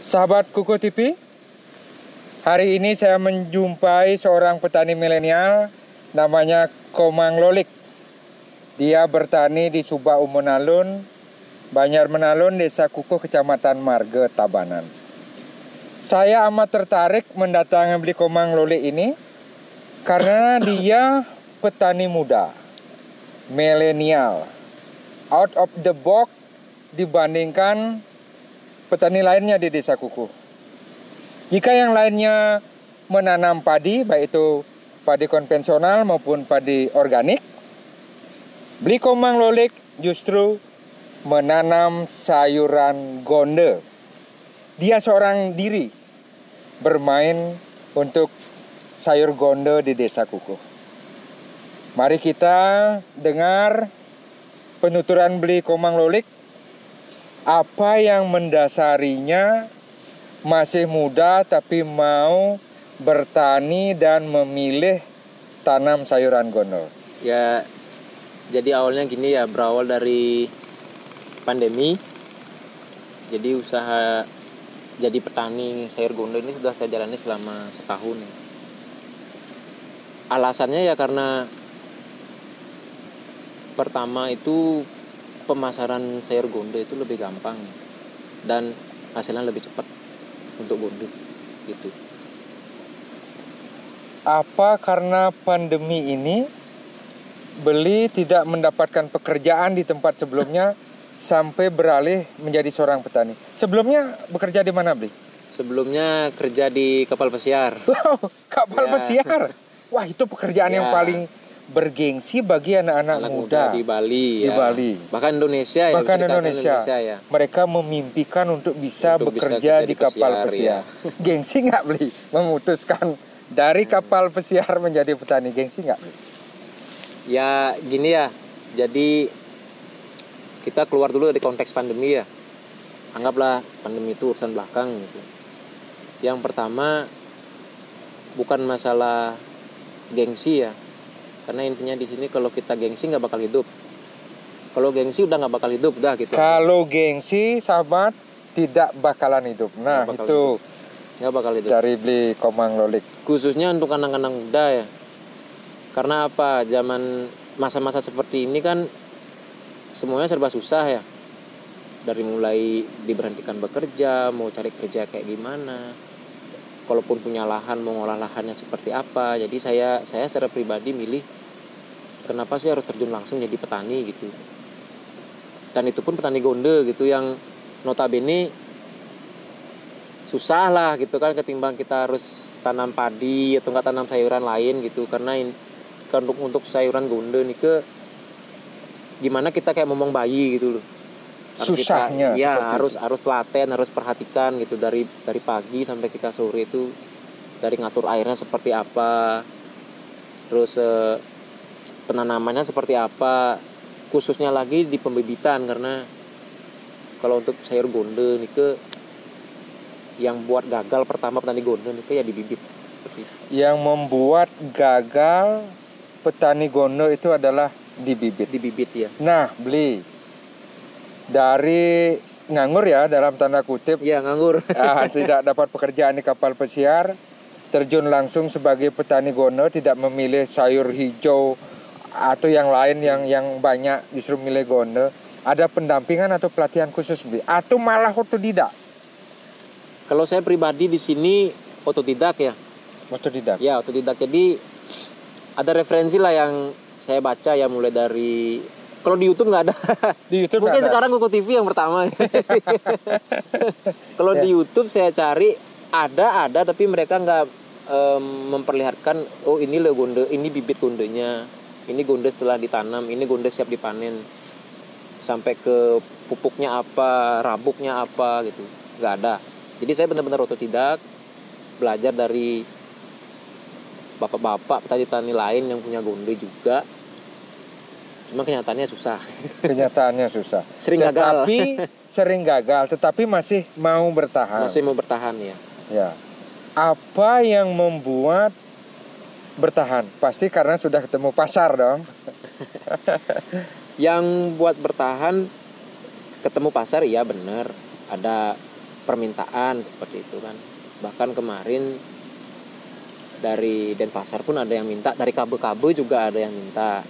Sahabat Kuku TV, hari ini saya menjumpai seorang petani milenial namanya Komang Lolik. Dia bertani di Subak Umonalun, Banjar Menalun, Desa Kukuh, Kecamatan Marga, Tabanan. Saya amat tertarik mendatangi beli Komang Lolik ini karena dia petani muda, milenial, out of the box dibandingkan petani lainnya di Desa Kukuh. Jika yang lainnya menanam padi, baik itu padi konvensional maupun padi organik, beli Komang Lolik justru menanam sayuran gonde. Dia seorang diri bermain untuk sayur gonde di Desa Kukuh. Mari kita dengar penuturan beli Komang Lolik. Apa yang mendasarinya masih muda tapi mau bertani dan memilih tanam sayuran gonde? Ya, jadi awalnya gini ya, berawal dari pandemi. Jadi usaha jadi petani sayur gonde ini sudah saya jalani selama setahun. Alasannya ya karena pertama itu pemasaran sayur gonde itu lebih gampang dan hasilnya lebih cepat untuk gonde gitu. Apa karena pandemi ini beli tidak mendapatkan pekerjaan di tempat sebelumnya sampai beralih menjadi seorang petani? Sebelumnya bekerja di mana, Beli? Sebelumnya kerja di kapal pesiar. Wow, kapal pesiar. Wah, itu pekerjaan yang paling bergengsi bagi anak-anak muda di Bali. Di Bali. Bahkan Indonesia ya. Bahkan Indonesia ya. Mereka memimpikan untuk bisa bekerja di kapal pesiar. Ya. Gengsi nggak, Beli? Memutuskan dari kapal pesiar menjadi petani. Gengsi nggak, Beli? Ya gini ya. Jadi kita keluar dulu dari konteks pandemi ya. Anggaplah pandemi itu urusan belakang gitu. Yang pertama bukan masalah gengsi ya. Karena intinya di sini kalau kita gengsi nggak bakal hidup. Kalau gengsi udah nggak bakal hidup dah gitu. Kalau gengsi, sahabat, tidak bakalan hidup. Nah, itu nggak bakal hidup. Dari beli Komang Lolik. Khususnya untuk anak-anak muda ya. Karena apa? Zaman masa-masa seperti ini kan semuanya serba susah ya. Dari mulai diberhentikan bekerja, mau cari kerja kayak gimana. Kalaupun punya lahan, mau ngolah lahannya seperti apa. Jadi saya secara pribadi milih kenapa sih harus terjun langsung jadi petani gitu. Dan itu pun petani gonde gitu yang notabene susah lah gitu kan ketimbang kita harus tanam padi atau enggak tanam sayuran lain gitu. Karena untuk sayuran gonde nih gimana kita kayak ngomong bayi gitu loh. Susahnya kita, ya harus telaten, harus perhatikan gitu dari pagi sampai kita sore itu, dari ngatur airnya seperti apa, terus penanamannya seperti apa, khususnya lagi di pembibitan. Karena kalau untuk sayur gonde nih yang buat gagal pertama petani gonde nih ya di bibit. Yang membuat gagal petani gonde itu adalah di bibit. Di bibit ya. Nah, Beli, dari nganggur ya dalam tanda kutip. Ya, nganggur. Tidak dapat pekerjaan di kapal pesiar, terjun langsung sebagai petani gonde, tidak memilih sayur hijau atau yang lain yang banyak, justru milih gonde. Ada pendampingan atau pelatihan khusus, Beli? Atau malah otodidak? Kalau saya pribadi di sini otodidak ya. Otodidak. Ya, otodidak. Jadi ada referensi lah yang saya baca ya, mulai dari kalau di YouTube nggak ada. Di YouTube mungkin ada. Sekarang Kuku TV yang pertama. Kalau di YouTube saya cari ada tapi mereka nggak memperlihatkan ini loh gonde, ini bibit gondenya, ini gonde setelah ditanam, ini gonde siap dipanen, sampai ke pupuknya apa, rabuknya apa gitu, nggak ada. Jadi saya benar-benar otodidak, belajar dari bapak-bapak petani-petani lain yang punya gonde juga. Cuma kenyataannya susah. Kenyataannya susah. Sering gagal, tetapi masih mau bertahan. Masih mau bertahan ya. Ya. Apa yang membuat bertahan? Pasti karena sudah ketemu pasar dong. Yang buat bertahan ketemu pasar, iya benar. Ada permintaan seperti itu kan. Bahkan kemarin dari Denpasar pun ada yang minta, dari Kabe-Kabe juga ada yang minta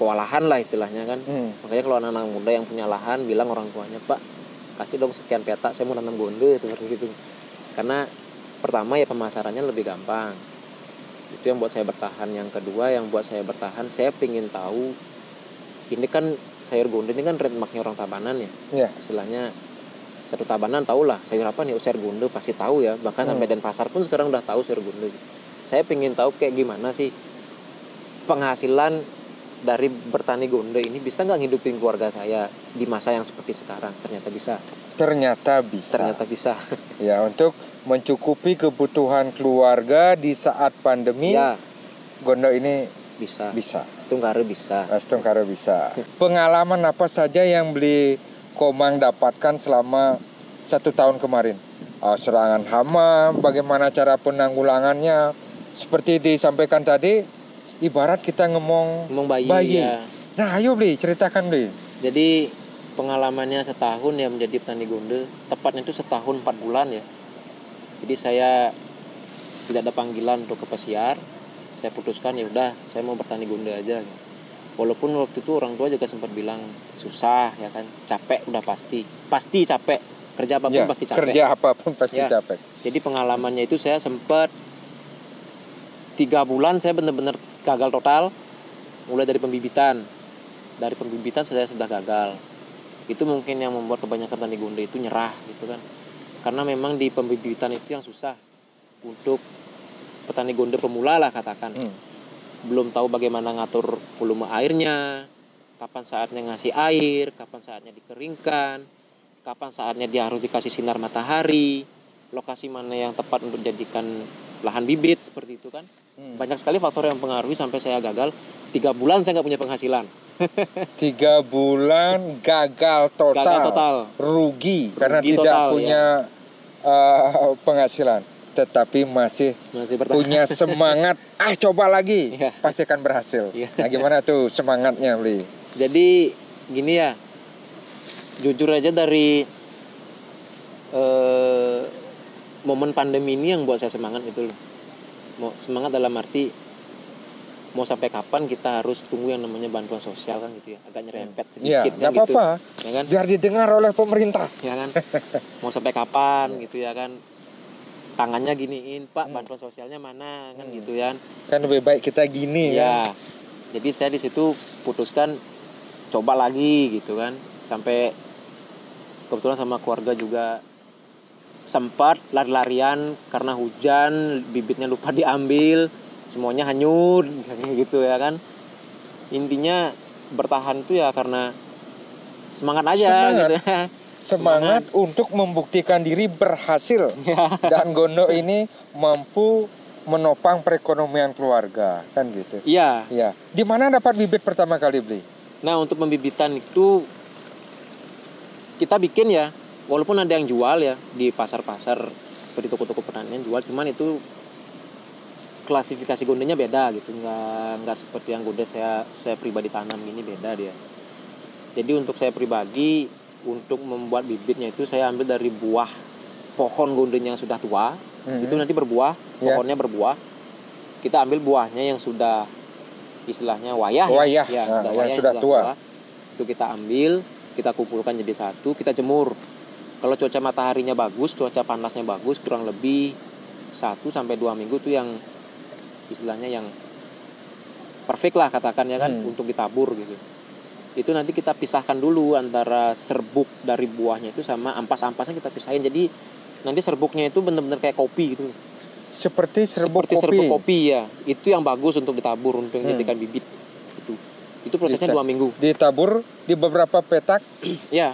kewalahan lah istilahnya kan. Makanya kalau anak-anak muda yang punya lahan bilang orang tuanya, Pak kasih dong sekian petak, saya mau nanam gonde seperti itu. Karena pertama ya pemasarannya lebih gampang, itu yang buat saya bertahan. Yang kedua yang buat saya bertahan, saya pengen tahu, ini kan sayur gonde ini kan trademarknya orang Tabanan ya. Istilahnya satu Tabanan tahu lah sayur apa nih, sayur gonde pasti tahu ya. Bahkan sampai Denpasar pun sekarang udah tahu sayur gonde. Saya pengen tahu kayak gimana sih penghasilan dari bertani gonde ini, bisa nggak ngidupin keluarga saya di masa yang seperti sekarang. Ternyata bisa. Ternyata bisa. Ya, untuk mencukupi kebutuhan keluarga di saat pandemi ya, gonde ini bisa. Setungkare bisa. Pengalaman apa saja yang beli Komang dapatkan selama 1 tahun kemarin? Serangan hama, bagaimana cara penanggulangannya? Seperti disampaikan tadi, ibarat kita ngomong bayi. Ya. Nah, ayo Bli, ceritakan Bli. Jadi pengalamannya setahun ya menjadi petani gonde, tepatnya itu setahun 4 bulan ya. Jadi saya tidak ada panggilan untuk ke pesiar. Saya putuskan ya udah, saya mau bertani gonde aja. Walaupun waktu itu orang tua juga sempat bilang susah ya kan, capek udah pasti capek. Kerja apapun pasti capek. Capek. Jadi pengalamannya itu saya sempat 3 bulan saya benar-benar gagal total. Mulai dari pembibitan. Dari pembibitan saya sudah gagal. Itu mungkin yang membuat kebanyakan petani gonde itu nyerah gitu kan. Karena memang di pembibitan itu yang susah untuk petani gonde pemula lah katakan. Belum tahu bagaimana ngatur volume airnya, kapan saatnya ngasih air, kapan saatnya dikeringkan, kapan saatnya dia harus dikasih sinar matahari, lokasi mana yang tepat untuk jadikan lahan bibit seperti itu kan. Banyak sekali faktor yang mempengaruhi sampai saya gagal. 3 bulan saya nggak punya penghasilan. 3 bulan gagal total. Rugi karena tidak punya penghasilan. Tetapi masih punya semangat. Coba lagi, pasti akan berhasil. Nah, gimana tuh semangatnya, Bli? Jadi gini ya, jujur aja dari momen pandemi ini yang buat saya semangat gitu loh. Semangat dalam arti mau sampai kapan kita harus tunggu yang namanya bantuan sosial kan gitu ya, agak nyerempet sedikit ya, kan gitu. Apa-apa, ya kan? Biar didengar oleh pemerintah. Ya kan, mau sampai kapan gitu ya kan, tangannya giniin, Pak bantuan sosialnya mana kan gitu ya. Kan lebih baik kita gini ya. Jadi saya di situ putuskan coba lagi gitu kan, sampai kebetulan sama keluarga juga sempat lari-larian karena hujan, bibitnya lupa diambil, semuanya hanyut gitu ya kan. Intinya bertahan itu ya karena semangat aja gitu ya. Semangat untuk membuktikan diri berhasil. Dan gonde ini mampu menopang perekonomian keluarga kan gitu. Iya. Di mana dapat bibit pertama kali Bli? Nah, untuk pembibitan itu kita bikin ya, walaupun ada yang jual ya di pasar-pasar seperti toko-toko pertanian jual, cuman itu klasifikasi gondenya beda gitu, nggak seperti yang gonde saya pribadi tanam gini, beda dia. Jadi untuk saya pribadi, untuk membuat bibitnya itu saya ambil dari buah pohon gondenya yang sudah tua. Itu nanti berbuah, pohonnya berbuah. Kita ambil buahnya yang sudah istilahnya wayah. Yang sudah tua. Itu kita ambil, kita kumpulkan jadi satu, kita jemur. Kalau cuaca mataharinya bagus, cuaca panasnya bagus, kurang lebih 1-2 minggu tuh yang istilahnya yang perfect lah katakan ya kan, untuk ditabur gitu. Itu nanti kita pisahkan dulu antara serbuk dari buahnya itu sama ampas-ampasnya kita pisahin. Jadi nanti serbuknya itu benar-benar kayak kopi gitu. Seperti serbuk kopi ya. Itu yang bagus untuk ditabur, untuk menjadikan bibit. Itu prosesnya 2 minggu. Ditabur di beberapa petak. Ya.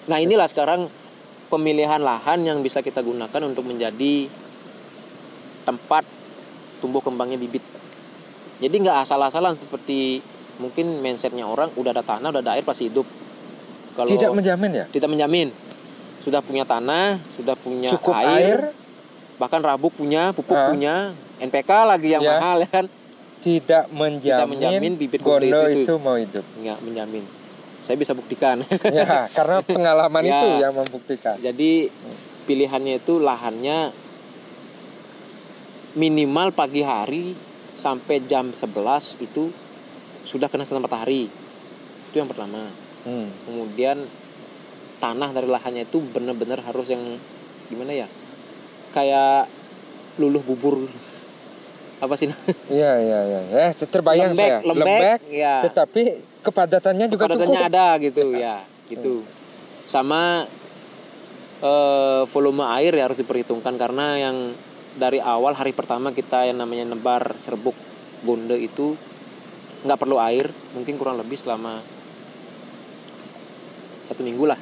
Nah, inilah sekarang pemilihan lahan yang bisa kita gunakan untuk menjadi tempat tumbuh kembangnya bibit. Jadi nggak asal-asalan seperti mungkin mindsetnya orang, udah ada tanah, udah ada air pasti hidup. Kalau tidak menjamin ya? Tidak menjamin. Sudah punya tanah, sudah punya cukup air, bahkan rabuk punya, pupuk punya, NPK lagi yang mahal ya kan. Tidak menjamin bibit gonde itu mau hidup. Nggak menjamin. Saya bisa buktikan. Ya, karena pengalaman Ya. itu yang membuktikan. Jadi pilihannya itu lahannya minimal pagi hari sampai jam 11 itu sudah kena sinar matahari. Itu yang pertama. Kemudian tanah dari lahannya itu benar-benar harus yang gimana ya? Kayak luluh bubur. Apa sih? Iya. Terbayang saya. Lembek, ya. Tetapi kepadatannya juga Kepadatannya cukup. ada gitu ya, gitu. Sama volume air ya harus diperhitungkan, karena yang dari awal hari pertama kita yang namanya nebar serbuk gonde itu nggak perlu air, mungkin kurang lebih selama 1 minggu lah,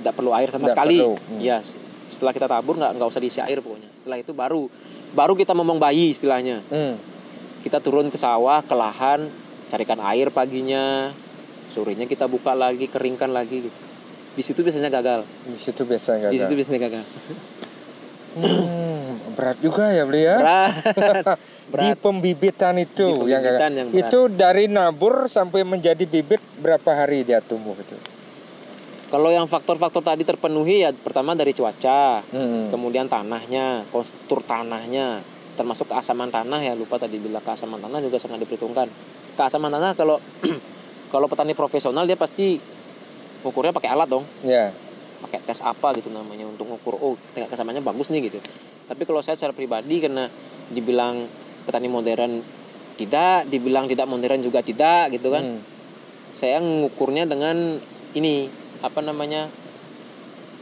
tidak perlu air sama Nggak sekali. perlu. Ya, setelah kita tabur nggak usah diisi air pokoknya. Setelah itu baru kita momong bayi istilahnya. Kita turun ke sawah, ke lahan, carikan air paginya, sorenya kita buka lagi, keringkan lagi gitu. Di situ biasanya gagal. Di situ biasanya gagal. Berat juga ya beliau. Berat. Di pembibitan itu Di pembibitan yang berat. itu dari nabur sampai menjadi bibit berapa hari dia tumbuh itu? Kalau yang faktor-faktor tadi terpenuhi ya, pertama dari cuaca, kemudian tanahnya, kontur tanahnya, termasuk keasaman tanah ya, lupa tadi bilang keasaman tanah juga sangat diperhitungkan. Keasaman tanah kalau kalau petani profesional dia pasti ukurnya pakai alat dong. Ya. Pakai tes apa gitu namanya untuk ngukur, oh tingkat keasamannya bagus nih gitu. Tapi kalau saya secara pribadi, karena dibilang petani modern tidak, dibilang tidak modern juga tidak gitu kan. Saya ngukurnya dengan ini apa namanya,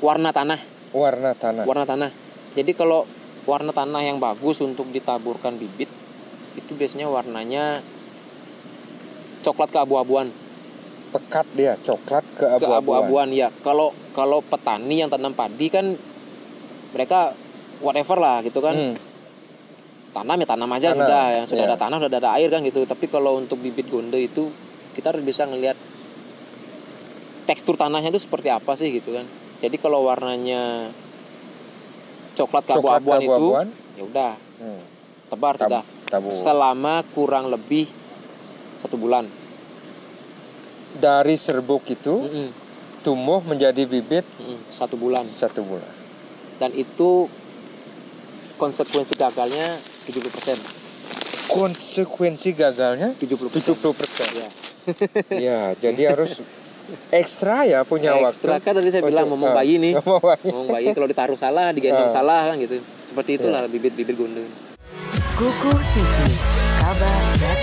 warna tanah. Warna tanah. Jadi kalau warna tanah yang bagus untuk ditaburkan bibit itu biasanya warnanya coklat keabu-abuan. Pekat dia, coklat Keabu-abuan ya. Kalau petani yang tanam padi kan mereka whatever lah gitu kan. Tanam ya tanam aja, sudah yang sudah ada tanah, sudah ada air kan gitu. Tapi kalau untuk bibit gonde itu kita harus bisa ngelihat tekstur tanahnya itu seperti apa sih gitu kan. Jadi kalau warnanya coklat keabu-abuan itu ya udah tebar sudah selama kurang lebih 1 bulan. Dari serbuk itu tumbuh menjadi bibit 1 bulan. 1 bulan. Dan itu konsekuensi gagalnya 70%. Konsekuensi gagalnya 70%. Ya. Ya, jadi harus ekstra ya punya Ekstra waktu. kan tadi saya bilang ngomong bayi nih. Ngomong bayi kalau ditaruh salah, digendong salah kan gitu. Seperti itulah bibit-bibit gonde. Kukuh TV, kabar dari